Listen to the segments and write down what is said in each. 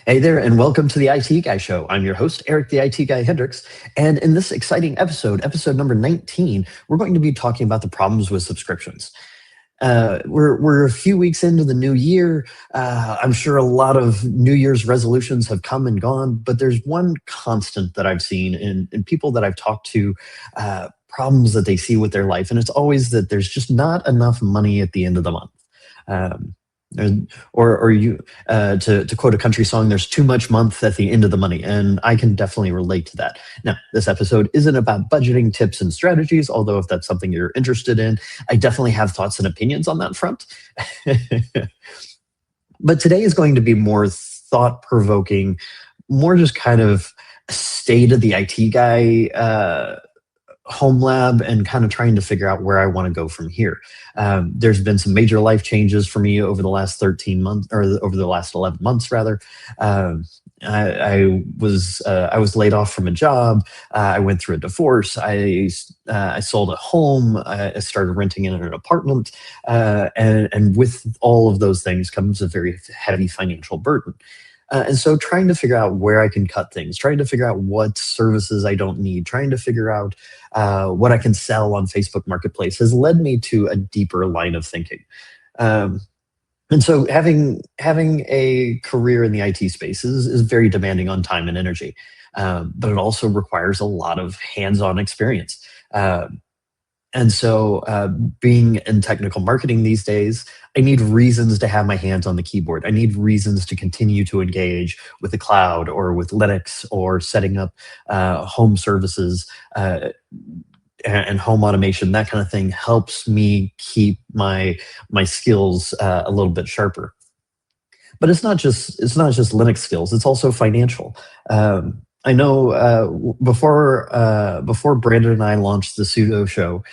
Hey there, and welcome to the IT Guy Show. I'm your host, Eric the IT Guy Hendricks. And in this exciting episode number 19, we're going to be talking about the problems with subscriptions. We're a few weeks into the new year. I'm sure a lot of New Year's resolutions have come and gone, but there's one constant that I've seen in people that I've talked to, problems that they see with their life, and it's always that there's just not enough money at the end of the month. Um, or you to quote a country song, there's too much month at the end of the money, and I can definitely relate to that. Now, this episode isn't about budgeting tips and strategies, although if that's something you're interested in, I definitely have thoughts and opinions on that front. But today is going to be more thought-provoking, more just kind of state of the IT guy home lab and kind of trying to figure out where I want to go from here. There's been some major life changes for me over the last 13 months, or over the last 11 months rather. I was laid off from a job. I went through a divorce. I sold a home. I started renting in an apartment, and with all of those things comes a very heavy financial burden. And so trying to figure out where I can cut things, trying to figure out what services I don't need, trying to figure out what I can sell on Facebook Marketplace has led me to a deeper line of thinking. And so having a career in the IT space is very demanding on time and energy, but it also requires a lot of hands-on experience. And so, being in technical marketing these days, I need reasons to have my hands on the keyboard. I need reasons to continue to engage with the cloud or with Linux or setting up home services and home automation. That kind of thing helps me keep my skills a little bit sharper. But it's not just Linux skills. It's also financial. I know before Brandon and I launched the Pseudo Show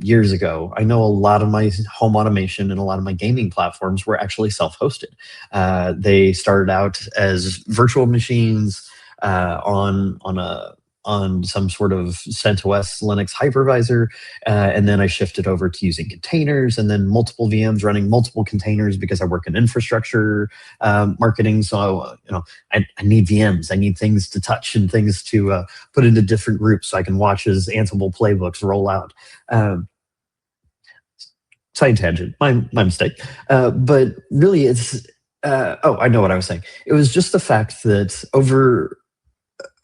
years ago, I know a lot of my home automation and a lot of my gaming platforms were actually self-hosted. They started out as virtual machines on some sort of CentOS Linux hypervisor, and then I shifted over to using containers, and then multiple VMs running multiple containers because I work in infrastructure marketing. So I need VMs, I need things to touch and things to put into different groups so I can watch as Ansible playbooks roll out. Side tangent, my mistake. But really, it's I know what I was saying. It was just the fact that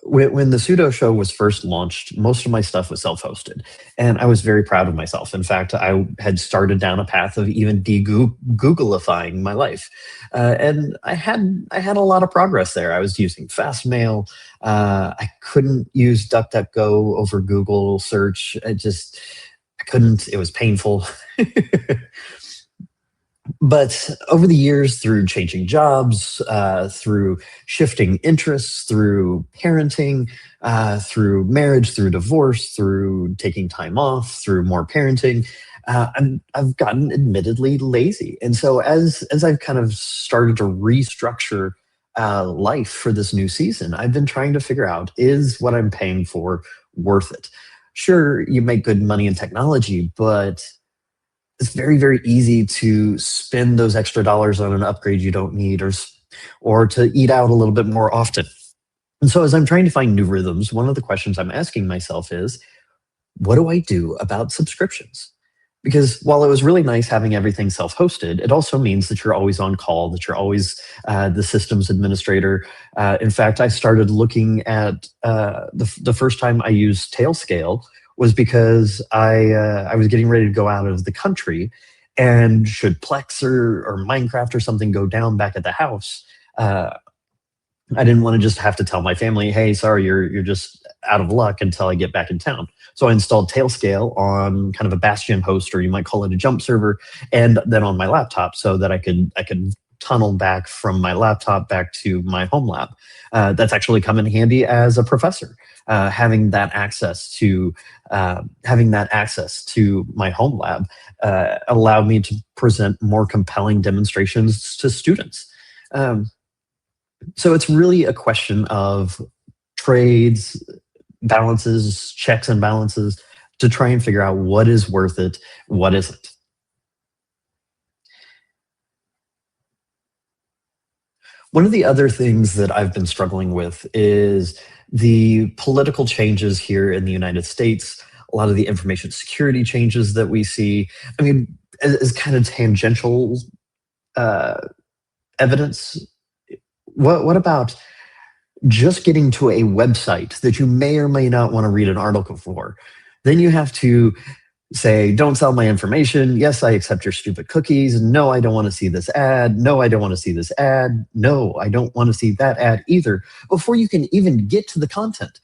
when the Pseudo Show was first launched, most of my stuff was self-hosted, and I was very proud of myself. In fact, I had started down a path of even de-Googleifying my life, and I had a lot of progress there. I was using Fastmail. I couldn't use DuckDuckGo over Google search. I couldn't. It was painful. But over the years, through changing jobs, through shifting interests, through parenting, through marriage, through divorce, through taking time off, through more parenting, I've gotten admittedly lazy. And so as I've kind of started to restructure life for this new season, I've been trying to figure out, is what I'm paying for worth it? Sure, you make good money in technology, but it's very, very easy to spend those extra dollars on an upgrade you don't need, or to eat out a little bit more often. And so as I'm trying to find new rhythms, one of the questions I'm asking myself is, what do I do about subscriptions? Because while it was really nice having everything self-hosted, it also means that you're always on call, that you're always the systems administrator. In fact, I started looking at the first time I used Tailscale was because I was getting ready to go out of the country, and should Plex or Minecraft or something go down back at the house, I didn't want to just have to tell my family, hey, sorry, you're just out of luck until I get back in town. So I installed Tailscale on kind of a Bastion host, or you might call it a jump server, and then on my laptop so that I could tunnel back from my laptop back to my home lab. That's actually come in handy as a professor. Having that access to my home lab allowed me to present more compelling demonstrations to students. So it's really a question of trades, balances, checks and balances, to try and figure out what is worth it, what isn't. One of the other things that I've been struggling with is the political changes here in the United States, a lot of the information security changes that we see. I mean, as kind of tangential uh, evidence, what about just getting to a website that you may or may not want to read an article for? Then you have to say, don't sell my information. Yes, I accept your stupid cookies. No, I don't want to see this ad. No, I don't want to see this ad. No, I don't want to see that ad either, before you can even get to the content.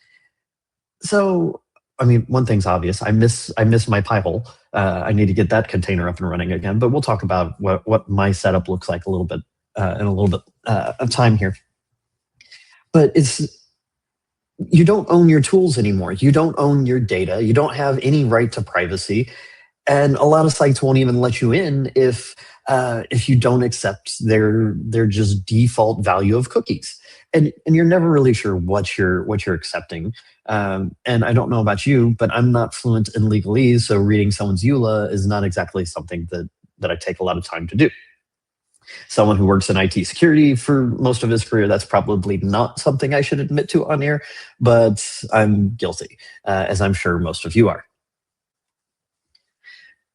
So, I mean, one thing's obvious. I miss my pie hole. I need to get that container up and running again. But we'll talk about what my setup looks like a little bit in a little bit of time here. But it's you don't own your tools anymore. You don't own your data. You don't have any right to privacy, and a lot of sites won't even let you in if you don't accept their just default value of cookies. And you're never really sure what you're accepting. And I don't know about you, but I'm not fluent in legalese, so reading someone's EULA is not exactly something that I take a lot of time to do. Someone who works in IT security for most of his career, that's probably not something I should admit to on air, but I'm guilty, as I'm sure most of you are.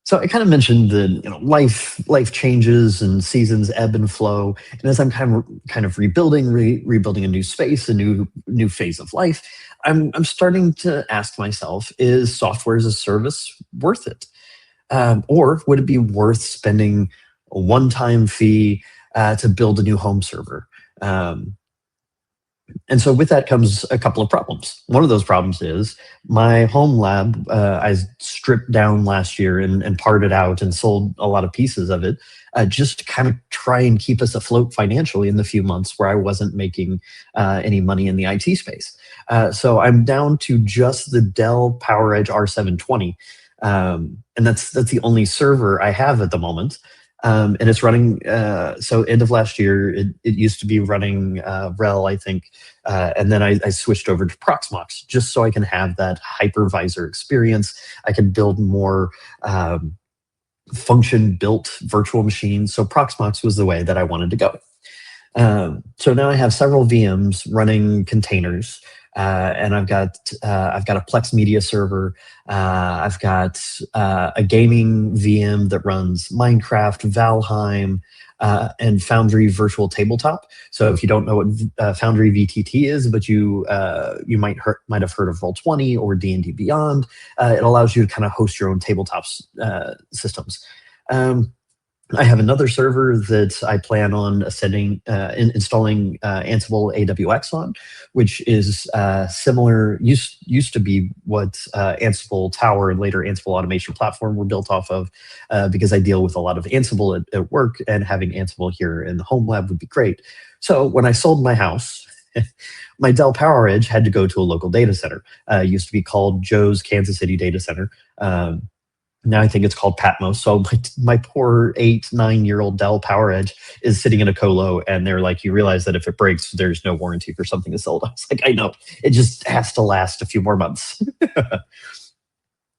So I kind of mentioned that life changes and seasons ebb and flow, and as I'm kind of rebuilding a new space, a new phase of life, I'm starting to ask myself: is software as a service worth it, or would it be worth spending a one-time fee to build a new home server? And so with that comes a couple of problems. One of those problems is my home lab. I stripped down last year and parted out and sold a lot of pieces of it, just to kind of try and keep us afloat financially in the few months where I wasn't making any money in the IT space. So I'm down to just the Dell PowerEdge R720, and that's the only server I have at the moment. And it's running. So end of last year, it used to be running RHEL, I think, and then I switched over to Proxmox just so I can have that hypervisor experience. I can build more function-built virtual machines. So Proxmox was the way that I wanted to go. So now I have several VMs running containers, and I've got a Plex Media server. I've got a gaming VM that runs Minecraft, Valheim, and Foundry Virtual Tabletop. So if you don't know what Foundry VTT is, but you might have heard of Roll20 or D&D Beyond, it allows you to kind of host your own tabletop systems. I have another server that I plan on installing Ansible AWX on, which is similar. Used to be what Ansible Tower and later Ansible Automation Platform were built off of, because I deal with a lot of Ansible at work, and having Ansible here in the home lab would be great. So when I sold my house, my Dell PowerEdge had to go to a local data center. It used to be called Joe's Kansas City Data Center. Now I think it's called Patmos. So my poor 8-9-year-old Dell PowerEdge is sitting in a colo, and they're like, you realize that if it breaks, there's no warranty for something that's sold. I was like, I know. It just has to last a few more months.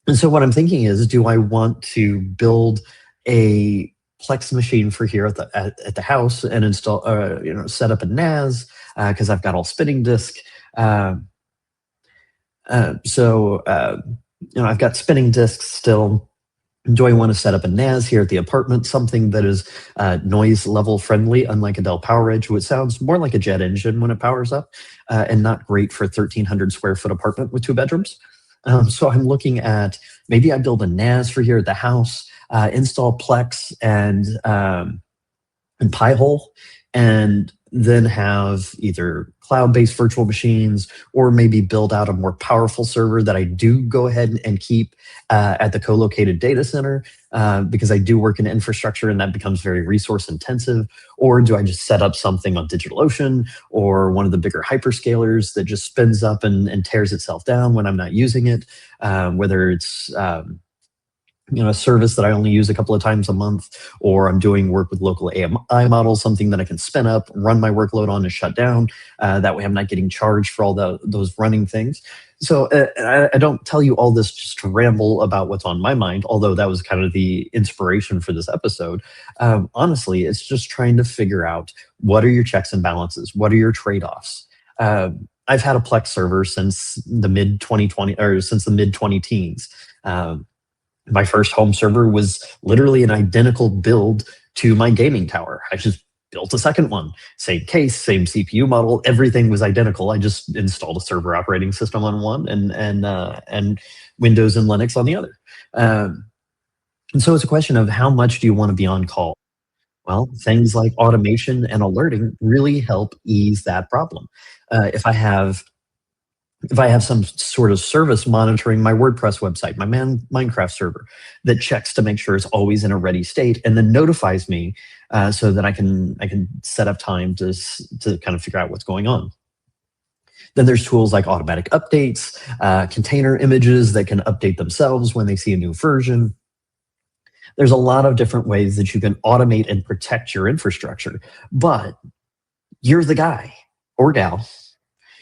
And so what I'm thinking is, do I want to build a Plex machine for here at the house and install, set up a NAS, because I've got all spinning disk. I've got spinning disks still. Do I want to set up a NAS here at the apartment, something that is noise level friendly, unlike a Dell PowerEdge, which sounds more like a jet engine when it powers up, and not great for a 1,300 square foot apartment with 2 bedrooms? So I'm looking at, maybe I build a NAS for here at the house, install Plex and Pi-hole, and then have either cloud-based virtual machines, or maybe build out a more powerful server that I do go ahead and keep at the co-located data center, because I do work in infrastructure and that becomes very resource intensive. Or do I just set up something on DigitalOcean or one of the bigger hyperscalers that just spins up and tears itself down when I'm not using it, whether it's a service that I only use a couple of times a month, or I'm doing work with local AMI models, something that I can spin up, run my workload on, and shut down. That way I'm not getting charged for all those running things. So I don't tell you all this just to ramble about what's on my mind, although that was kind of the inspiration for this episode. Honestly, it's just trying to figure out what are your checks and balances, what are your trade offs. I've had a Plex server since the mid 2020 or since the mid 20 teens. Um, my first home server was literally an identical build to my gaming tower. I just built a second one, same case, same CPU model, everything was identical. I just installed a server operating system on one and Windows and Linux on the other. Um, and so it's a question of how much do you want to be on call? Well, things like automation and alerting really help ease that problem. Uh, if I have if I have some sort of service monitoring my WordPress website, my Minecraft server, that checks to make sure it's always in a ready state, and then notifies me so that I can set up time to kind of figure out what's going on. Then there's tools like automatic updates, container images that can update themselves when they see a new version. There's a lot of different ways that you can automate and protect your infrastructure, but you're the guy or gal,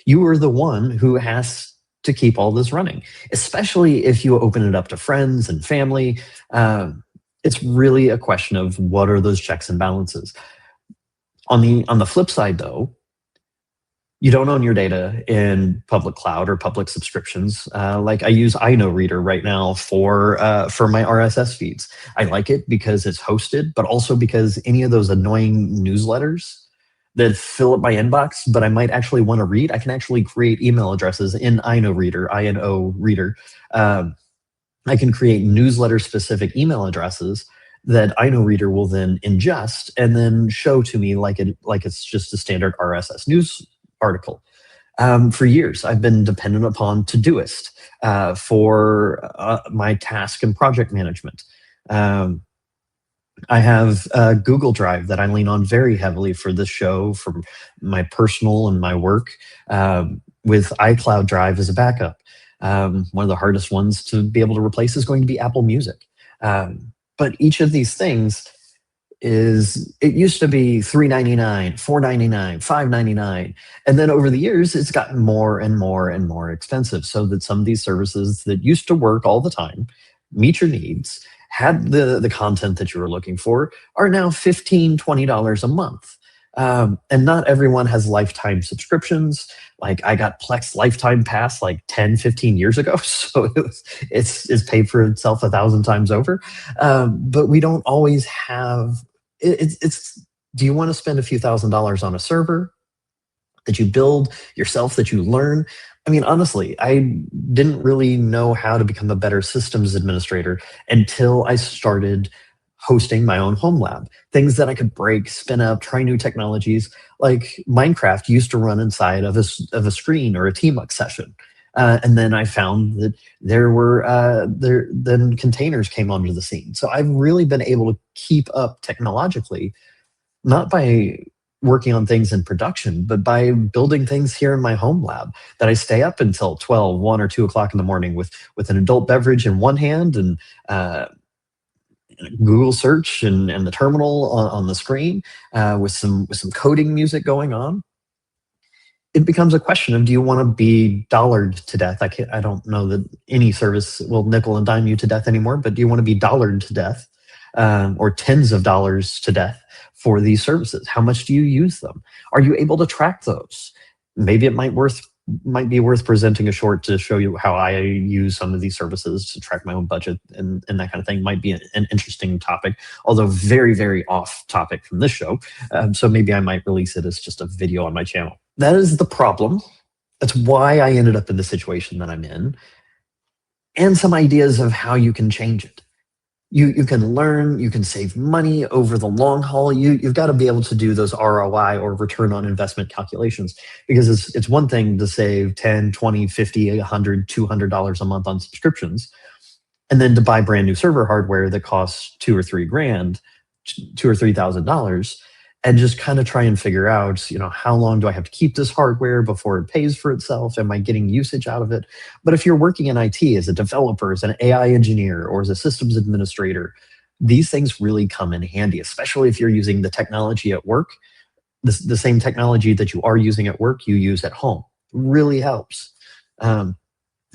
you are the one who has to keep all this running, especially if you open it up to friends and family. It's really a question of what are those checks and balances. On the flip side, though, you don't own your data in public cloud or public subscriptions. Like I use iKnowReader right now for my RSS feeds. I like it because it's hosted, but also because any of those annoying newsletters that fill up my inbox, but I might actually want to read, I can actually create email addresses in iKnowReader, I-N-O Reader. Um, I can create newsletter specific email addresses that iKnowReader will then ingest and then show to me like it's just a standard RSS news article. For years, I've been dependent upon Todoist for my task and project management. Um, I have Google Drive that I lean on very heavily for this show, for my personal and my work, with iCloud Drive as a backup. One of the hardest ones to be able to replace is going to be Apple Music. But each of these things it used to be $3.99, $4.99, $5.99, and then over the years it's gotten more and more and more expensive, so that some of these services that used to work all the time, meet your needs, had the content that you were looking for, are now $15, $20 a month. And not everyone has lifetime subscriptions. Like I got Plex Lifetime Pass like 10, 15 years ago. So it's paid for itself 1,000 times over. But we don't always have, do you want to spend a few $1,000s on a server that you build yourself, that you learn? I mean, honestly, I didn't really know how to become a better systems administrator until I started hosting my own home lab. Things that I could break, spin up, try new technologies. Like Minecraft used to run inside of a screen or a Tmux session. And then I found that then containers came onto the scene. So I've really been able to keep up technologically, not by working on things in production, but by building things here in my home lab that I stay up until 12, 1 or 2 o'clock in the morning with an adult beverage in one hand and Google search and the terminal on the screen, with some coding music going on. It becomes a question of, do you want to be dollared to death? I don't know that any service will nickel and dime you to death anymore, but do you want to be dollared to death, or tens of dollars to death for these services? How much do you use them? Are you able to track those? Maybe it might be worth presenting a short to show you how I use some of these services to track my own budget, and that kind of thing might be an interesting topic, although very, very off topic from this show. So maybe I might release it as just a video on my channel. That is the problem. That's why I ended up in the situation that I'm in, and some ideas of how you can change it. You can learn, you can save money over the long haul. You've got to be able to do those ROI, or return on investment calculations, because it's one thing to save 10, 20, 50, 100, $200 a month on subscriptions, and then to buy brand new server hardware that costs 2 or 3 grand, $2 or $3,000, and just kind of try and figure out, how long do I have to keep this hardware before it pays for itself? Am I getting usage out of it? But if you're working in IT as a developer, as an AI engineer, or as a systems administrator, these things really come in handy, especially if you're using the technology at work. The same technology that you are using at work, you use at home. Really helps.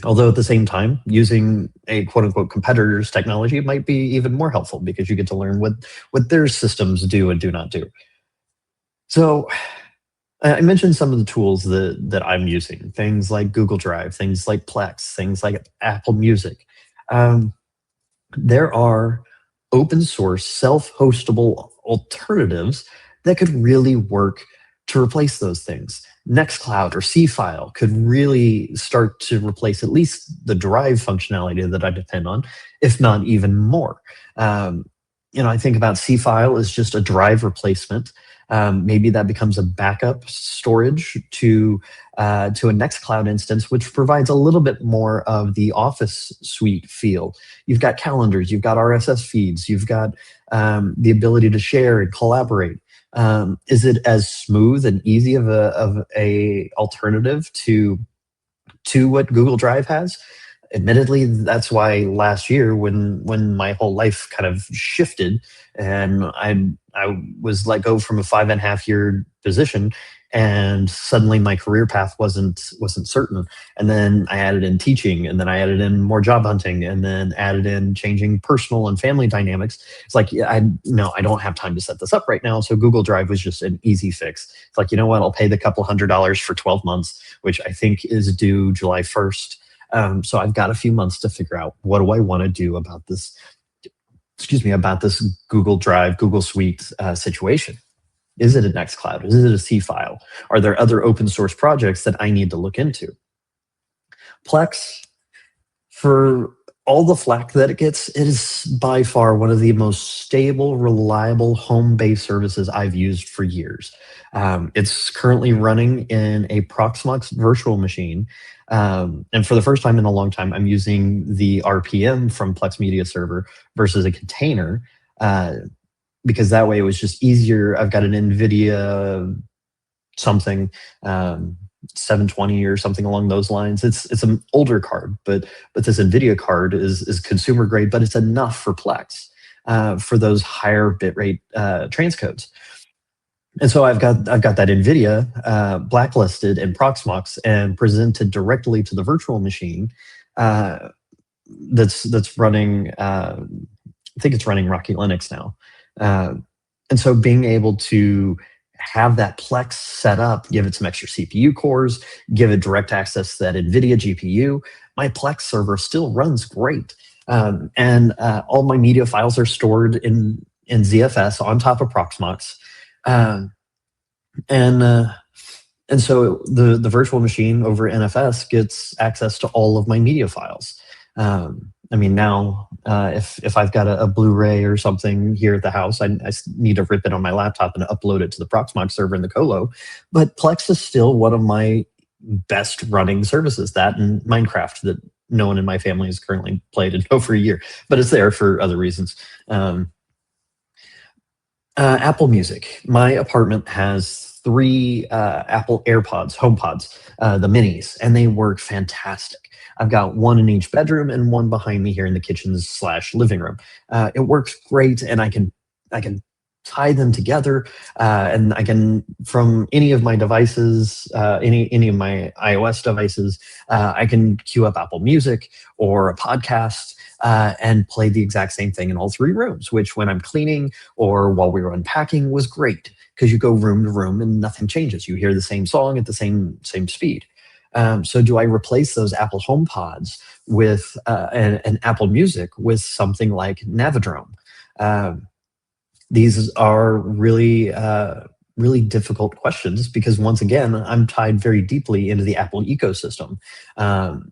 Although at the same time, using a quote unquote competitor's technology might be even more helpful because you get to learn what their systems do and do not do. So I mentioned some of the tools that I'm using, things like Google Drive, things like Plex, things like Apple Music. Um, there are open source, self hostable alternatives that could really work to replace those things. Nextcloud or C-File could really start to replace at least the drive functionality that I depend on, if not even more. Um, I think about C-File as just a drive replacement. Maybe that becomes a backup storage to a Nextcloud instance, which provides a little bit more of the Office suite feel. You've got calendars, you've got RSS feeds, you've got the ability to share and collaborate. Is it as smooth and easy of a alternative to what Google Drive has? Admittedly, that's why last year, when my whole life kind of shifted, and I was let go from a 5.5 year position, and suddenly my career path wasn't certain. And then I added in teaching, and then I added in more job hunting, and then added in changing personal and family dynamics. It's like, yeah, I don't have time to set this up right now. So Google Drive was just an easy fix. It's like, you know what? I'll pay the couple $100 for 12 months, which I think is due July 1st. So I've got a few months to figure out what do I want to do about this, about this Google Drive, Google Suite situation. Is it a Nextcloud? Is it a C-File? Are there other open source projects that I need to look into? Plex, for all the flack that it gets, it is by far one of the most stable, reliable home-based services I've used for years. It's currently running in a Proxmox virtual machine. And for the first time in a long time, I'm using the RPM from Plex Media Server versus a container, because that way it was just easier. I've got an NVIDIA something, 720 or something along those lines. It's an older card, but this NVIDIA card is consumer grade, but it's enough for Plex, for those higher bitrate transcodes. And so I've got that NVIDIA blacklisted in Proxmox and presented directly to the virtual machine, that's running. I think it's running Rocky Linux now, and so being able to have that Plex set up, give it some extra CPU cores, give it direct access to that NVIDIA GPU, my Plex server still runs great. And all my media files are stored in ZFS on top of Proxmox. And so the virtual machine over NFS gets access to all of my media files. I mean, now if I've got a Blu-ray or something here at the house, I need to rip it on my laptop and upload it to the Proxmox server in the colo. But Plex is still one of my best running services. That and Minecraft, that no one in my family has currently played in over a year, but it's there for other reasons. Apple Music. My apartment has 3 Apple AirPods, HomePods, the minis, and they work fantastic. I've got one in each bedroom and one behind me here in the kitchen/living room. It works great, and I can tie them together, and I can, from any of my devices, any of my iOS devices, I can queue up Apple Music or a podcast, and play the exact same thing in all 3 rooms, which when I'm cleaning or while we were unpacking was great, because you go room to room and nothing changes. You hear the same song at the same speed. So do I replace those Apple HomePods with an Apple Music with something like Navidrome? These are really difficult questions, because once again, I'm tied very deeply into the Apple ecosystem.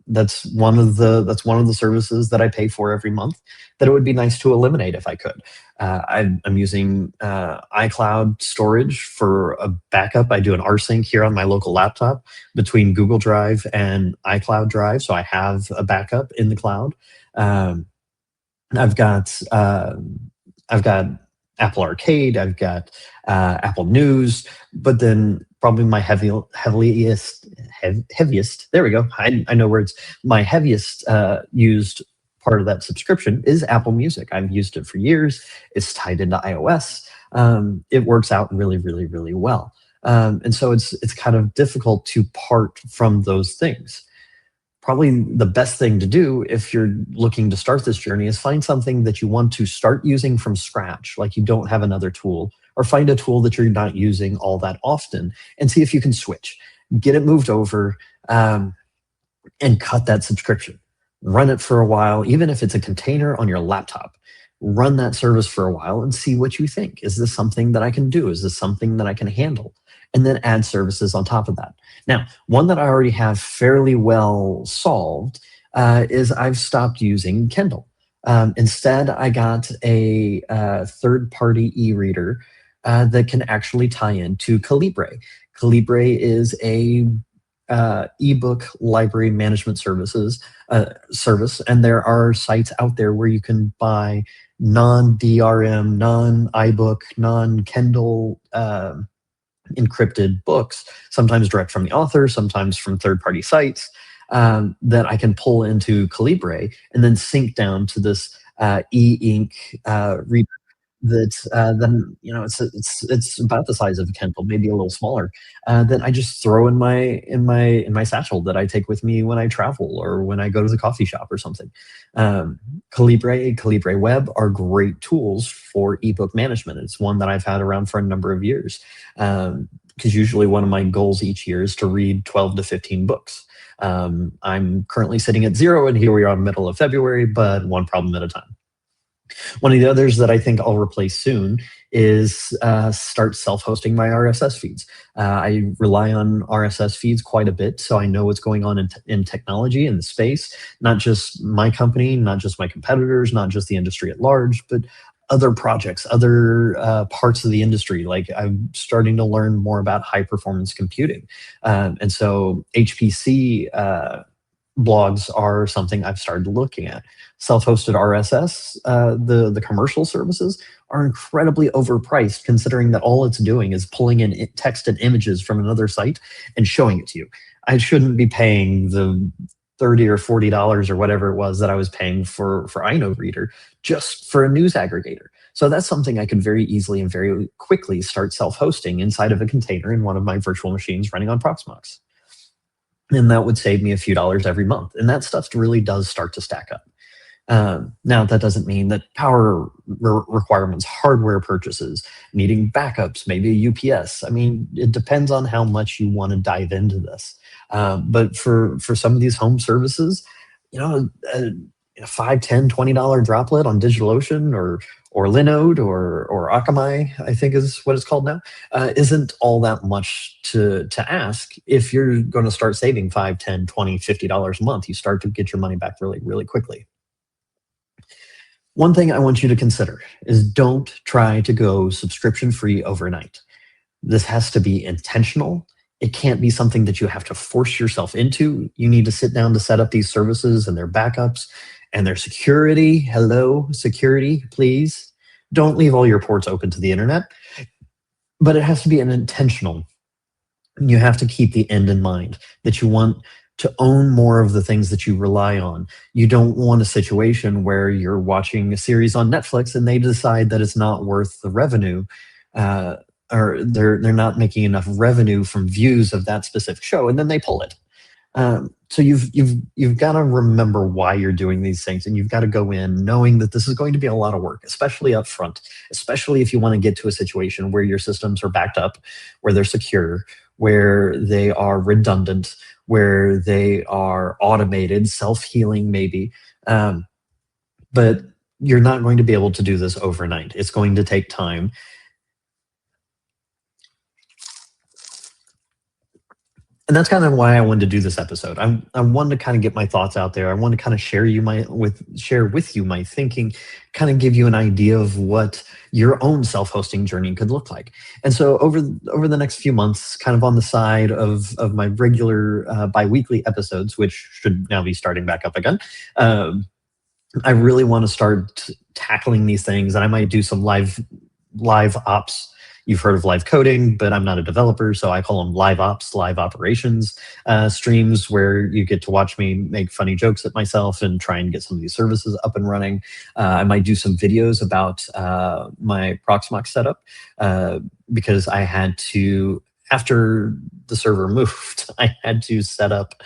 That's one of the services that I pay for every month that it would be nice to eliminate if I could. I'm using iCloud storage for a backup. I do an rsync here on my local laptop between Google Drive and iCloud Drive, so I have a backup in the cloud. I've got Apple Arcade, I've got Apple News, but then probably my heaviest, there we go, I know words, my heaviest used part of that subscription is Apple Music. I've used it for years. It's tied into iOS. It works out really, really, really well. And so it's kind of difficult to part from those things. probably the best thing to do if you're looking to start this journey is find something that you want to start using from scratch, like you don't have another tool, or find a tool that you're not using all that often and see if you can switch, get it moved over, and cut that subscription. Run it for a while, even if it's a container on your laptop. Run that service for a while and see what you think. Is this something that I can do? Is this something that I can handle? And then add services on top of that. Now, one that I already have fairly well solved is I've stopped using Kindle. Instead, I got a third-party e-reader that can actually tie into Calibre. Calibre is a ebook library management service, and there are sites out there where you can buy non-DRM, non-iBook, non-Kindle encrypted books, sometimes direct from the author, sometimes from third-party sites, that I can pull into Calibre and then sync down to this e-ink reader that then it's about the size of a Kindle, maybe a little smaller. That I just throw in my satchel that I take with me when I travel or when I go to the coffee shop or something. Calibre Web are great tools for ebook management. It's one that I've had around for a number of years, because usually one of my goals each year is to read 12 to 15 books. I'm currently sitting at 0, and here we are in the middle of February, but one problem at a time. One of the others that I think I'll replace soon is start self-hosting my RSS feeds. I rely on RSS feeds quite a bit, so I know what's going on in technology, in the space, not just my company, not just my competitors, not just the industry at large, but other projects, other parts of the industry. Like I'm starting to learn more about high performance computing. And so HPC blogs are something I've started looking at. Self-hosted RSS, the commercial services are incredibly overpriced, considering that all it's doing is pulling in text and images from another site and showing it to you. I shouldn't be paying the $30 or $40 or whatever it was that I was paying for iNodeReader just for a news aggregator. So that's something I could very easily and very quickly start self-hosting inside of a container in one of my virtual machines running on Proxmox. And that would save me a few dollars every month. And that stuff really does start to stack up. Now, that doesn't mean that power requirements, hardware purchases, needing backups, maybe a UPS. I mean, it depends on how much you want to dive into this. But for some of these home services, a $5, $10, $20 droplet on DigitalOcean or Linode or Akamai, I think is what it's called now, isn't all that much to ask. If you're going to start saving $5, $10, $20, $50 a month, you start to get your money back really, really quickly. One thing I want you to consider is don't try to go subscription-free overnight. This has to be intentional. It can't be something that you have to force yourself into. You need to sit down to set up these services and their backups and their security. Hello, security, please. Don't leave all your ports open to the internet. But it has to be an intentional. You have to keep the end in mind, that you want to own more of the things that you rely on. You don't want a situation where you're watching a series on Netflix and they decide that it's not worth the revenue, or they're not making enough revenue from views of that specific show, and then they pull it. So you've got to remember why you're doing these things, and you've got to go in knowing that this is going to be a lot of work, especially up front, especially if you want to get to a situation where your systems are backed up, where they're secure, where they are redundant, where they are automated, self-healing maybe. But you're not going to be able to do this overnight. It's going to take time. And that's kind of why I wanted to do this episode. I wanted to kind of get my thoughts out there. I want to kind of share with you my thinking, kind of give you an idea of what your own self-hosting journey could look like. And so over the next few months, kind of on the side of my regular bi-weekly episodes, which should now be starting back up again, I really want to start tackling these things. And I might do some live ops. You've heard of live coding, but I'm not a developer, so I call them live ops, live operations streams, where you get to watch me make funny jokes at myself and try and get some of these services up and running. I might do some videos about my Proxmox setup, because I had to, after the server moved, I had to set up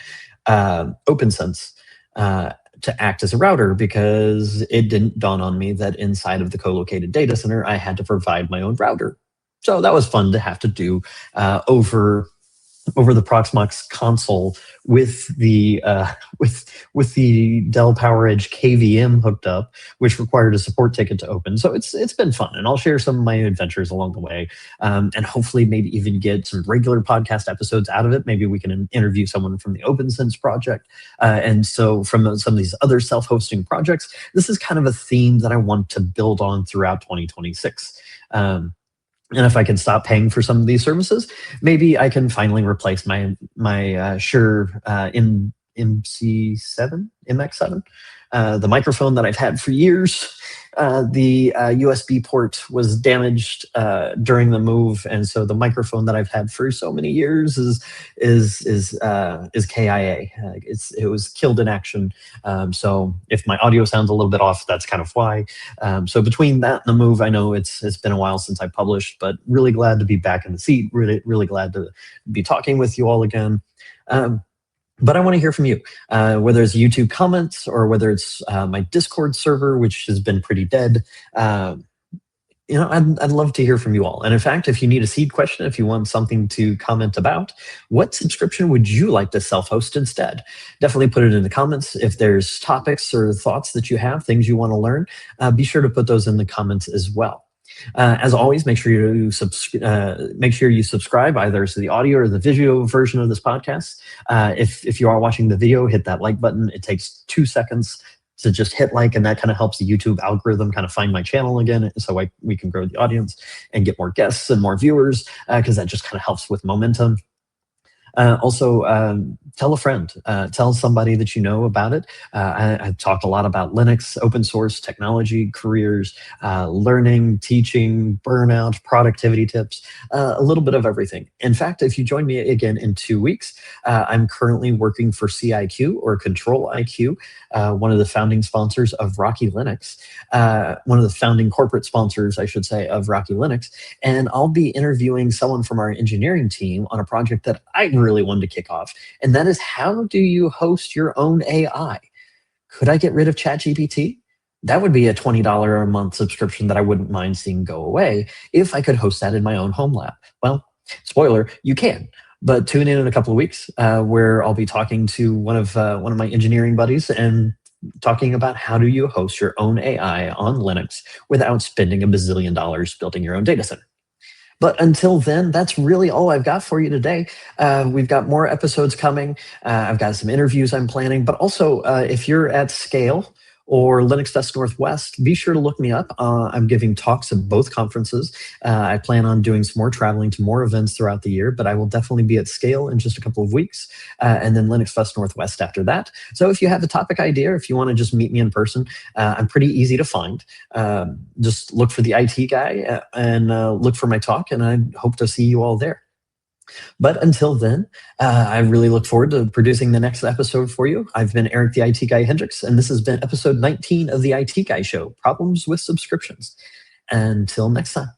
OpenSense to act as a router, because it didn't dawn on me that inside of the co-located data center, I had to provide my own router. So that was fun to have to do over the Proxmox console with the with the Dell PowerEdge KVM hooked up, which required a support ticket to open. So it's been fun, and I'll share some of my adventures along the way, and hopefully maybe even get some regular podcast episodes out of it. Maybe we can interview someone from the OpenSense project, and so from some of these other self-hosting projects. This is kind of a theme that I want to build on throughout 2026. And if I can stop paying for some of these services, maybe I can finally replace my Shure MX7, the microphone that I've had for years. The USB port was damaged during the move, and so the microphone that I've had for so many years is KIA. It was killed in action. So if my audio sounds a little bit off, that's kind of why. So between that and the move, I know it's been a while since I published, but really glad to be back in the seat. Really glad to be talking with you all again. But I want to hear from you, whether it's YouTube comments or whether it's my Discord server, which has been pretty dead. I'd love to hear from you all. And in fact, if you need a seed question, if you want something to comment about, what subscription would you like to self-host instead? Definitely put it in the comments. If there's topics or thoughts that you have, things you want to learn, be sure to put those in the comments as well. As always, make sure you subscribe either to the audio or the video version of this podcast. If you are watching the video, hit that like button. It takes 2 seconds to just hit like, and that kind of helps the YouTube algorithm kind of find my channel again, so we can grow the audience and get more guests and more viewers, because that just kind of helps with momentum. Also, tell a friend, tell somebody that you know about it. I've talked a lot about Linux, open source, technology, careers, learning, teaching, burnout, productivity tips, a little bit of everything. In fact, if you join me again in 2 weeks, I'm currently working for CIQ, or Control IQ, one of the founding sponsors of Rocky Linux, one of the founding corporate sponsors, I should say, of Rocky Linux. And I'll be interviewing someone from our engineering team on a project that I really wanted to kick off. And that is, how do you host your own AI? Could I get rid of ChatGPT? That would be a $20 a month subscription that I wouldn't mind seeing go away if I could host that in my own home lab. Well, spoiler, you can. But tune in a couple of weeks where I'll be talking to one of my engineering buddies and talking about how do you host your own AI on Linux without spending $1 bazillion building your own data center. But until then, that's really all I've got for you today. We've got more episodes coming. I've got some interviews I'm planning. But also, if you're at Scale or Linux Fest Northwest, be sure to look me up. I'm giving talks at both conferences. I plan on doing some more traveling to more events throughout the year, but I will definitely be at Scale in just a couple of weeks, and then Linux Fest Northwest after that. So if you have a topic idea, or if you want to just meet me in person, I'm pretty easy to find. Just look for the IT guy and look for my talk, and I hope to see you all there. But until then, I really look forward to producing the next episode for you. I've been Eric the IT Guy Hendricks, and this has been episode 19 of the IT Guy Show, Problems with Subscriptions. Until next time.